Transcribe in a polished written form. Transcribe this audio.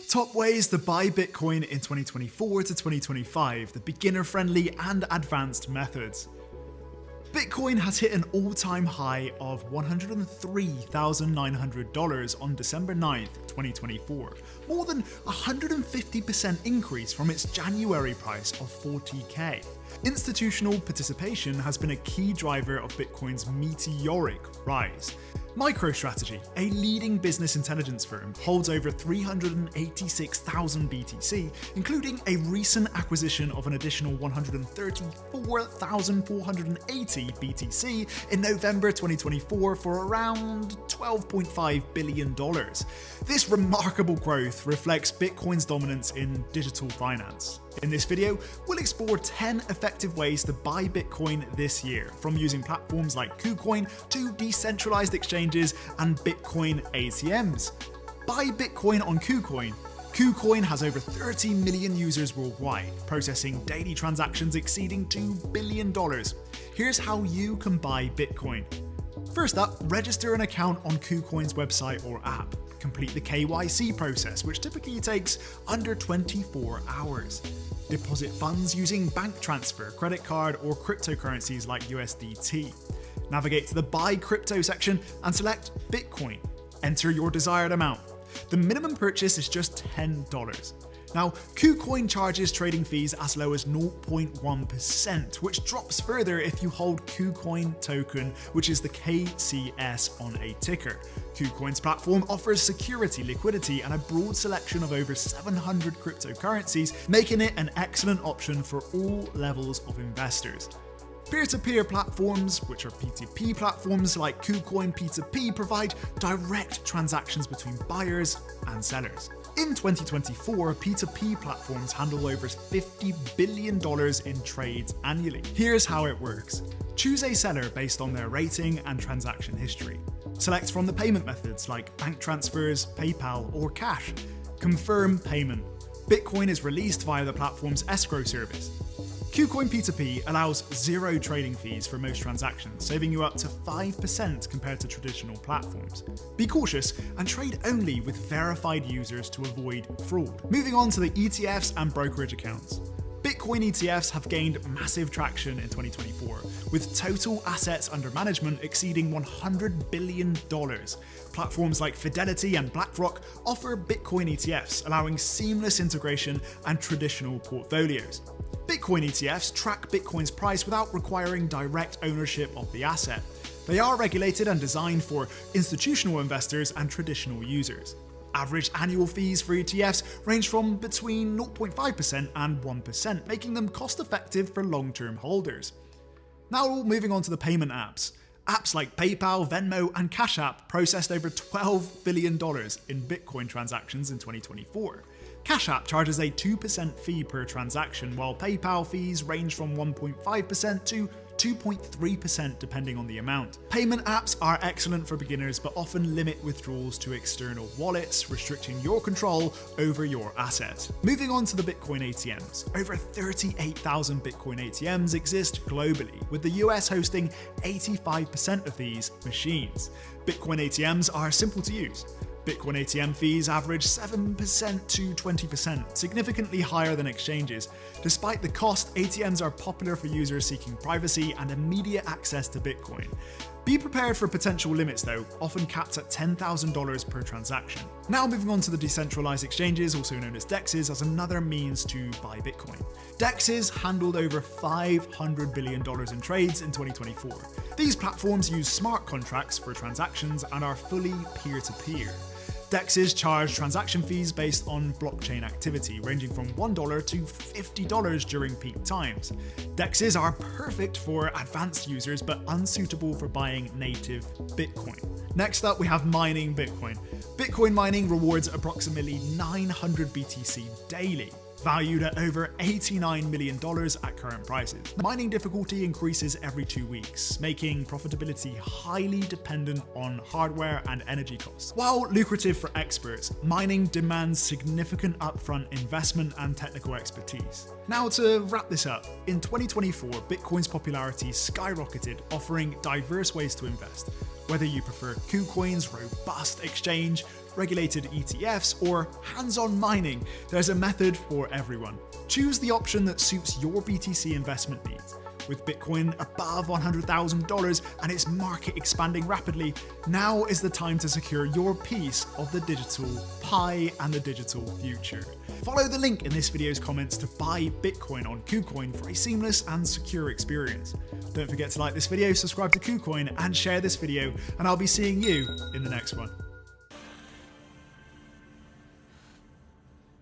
Top ways to buy Bitcoin in 2024 to 2025, the beginner-friendly and advanced methods. Bitcoin has hit an all-time high of $103,900 on December 9th, 2024, more than 150% increase from its January price of $40K. Institutional participation has been a key driver of Bitcoin's meteoric rise. MicroStrategy, a leading business intelligence firm, holds over 386,000 BTC, including a recent acquisition of an additional 134,480 BTC in November 2024 for around $12.5 billion. This remarkable growth reflects Bitcoin's dominance in digital finance. In this video, we'll explore 10 effective ways to buy Bitcoin this year, from using platforms like KuCoin to decentralized exchanges and Bitcoin ATMs. Buy Bitcoin on KuCoin. KuCoin has over 30 million users worldwide, processing daily transactions exceeding $2 billion. Here's how you can buy Bitcoin. First up, register an account on KuCoin's website or app. Complete the KYC process, which typically takes under 24 hours. Deposit funds using bank transfer, credit card, or cryptocurrencies like USDT. Navigate to the Buy Crypto section and select Bitcoin. Enter your desired amount. The minimum purchase is just $10. Now, KuCoin charges trading fees as low as 0.1%, which drops further if you hold KuCoin token, which is the KCS on a ticker. KuCoin's platform offers security, liquidity, and a broad selection of over 700 cryptocurrencies, making it an excellent option for all levels of investors. Peer-to-peer platforms, which are P2P platforms like KuCoin P2P, provide direct transactions between buyers and sellers. In 2024, P2P platforms handle over $50 billion in trades annually. Here's how it works. Choose a seller based on their rating and transaction history. Select from the payment methods like bank transfers, PayPal, or cash. Confirm payment. Bitcoin is released via the platform's escrow service. KuCoin P2P allows zero trading fees for most transactions, saving you up to 5% compared to traditional platforms. Be cautious and trade only with verified users to avoid fraud. Moving on to the ETFs and brokerage accounts. Bitcoin ETFs have gained massive traction in 2024, with total assets under management exceeding $100 billion. Platforms like Fidelity and BlackRock offer Bitcoin ETFs, allowing seamless integration and traditional portfolios. Bitcoin ETFs track Bitcoin's price without requiring direct ownership of the asset. They are regulated and designed for institutional investors and traditional users. Average annual fees for ETFs range from between 0.5% and 1%, making them cost-effective for long-term holders. Now moving on to the payment apps. Apps like PayPal, Venmo, and Cash App processed over $12 billion in Bitcoin transactions in 2024. Cash App charges a 2% fee per transaction, while PayPal fees range from 1.5% to 2.3% depending on the amount. Payment apps are excellent for beginners but often limit withdrawals to external wallets, restricting your control over your asset. Moving on to the Bitcoin ATMs. Over 38,000 Bitcoin ATMs exist globally, with the US hosting 85% of these machines. Bitcoin ATMs are simple to use. Bitcoin ATM fees average 7% to 20%, significantly higher than exchanges. Despite the cost, ATMs are popular for users seeking privacy and immediate access to Bitcoin. Be prepared for potential limits though, often capped at $10,000 per transaction. Now moving on to the decentralized exchanges, also known as DEXs, as another means to buy Bitcoin. DEXs handled over $500 billion in trades in 2024. These platforms use smart contracts for transactions and are fully peer-to-peer. DEXs charge transaction fees based on blockchain activity, ranging from $1 to $50 during peak times. DEXs are perfect for advanced users but unsuitable for buying native Bitcoin. Next up, we have mining Bitcoin. Bitcoin mining rewards approximately 900 BTC daily, valued at over $89 million at current prices. Mining difficulty increases every 2 weeks, making profitability highly dependent on hardware and energy costs. While lucrative for experts, mining demands significant upfront investment and technical expertise. Now to wrap this up, in 2024, Bitcoin's popularity skyrocketed, offering diverse ways to invest. Whether you prefer KuCoin's robust exchange, regulated ETFs, or hands-on mining, there's a method for everyone. Choose the option that suits your BTC investment needs. With Bitcoin above $100,000 and its market expanding rapidly, now is the time to secure your piece of the digital pie and the digital future. Follow the link in this video's comments to buy Bitcoin on KuCoin for a seamless and secure experience. Don't forget to like this video, subscribe to KuCoin, and share this video, and I'll be seeing you in the next one.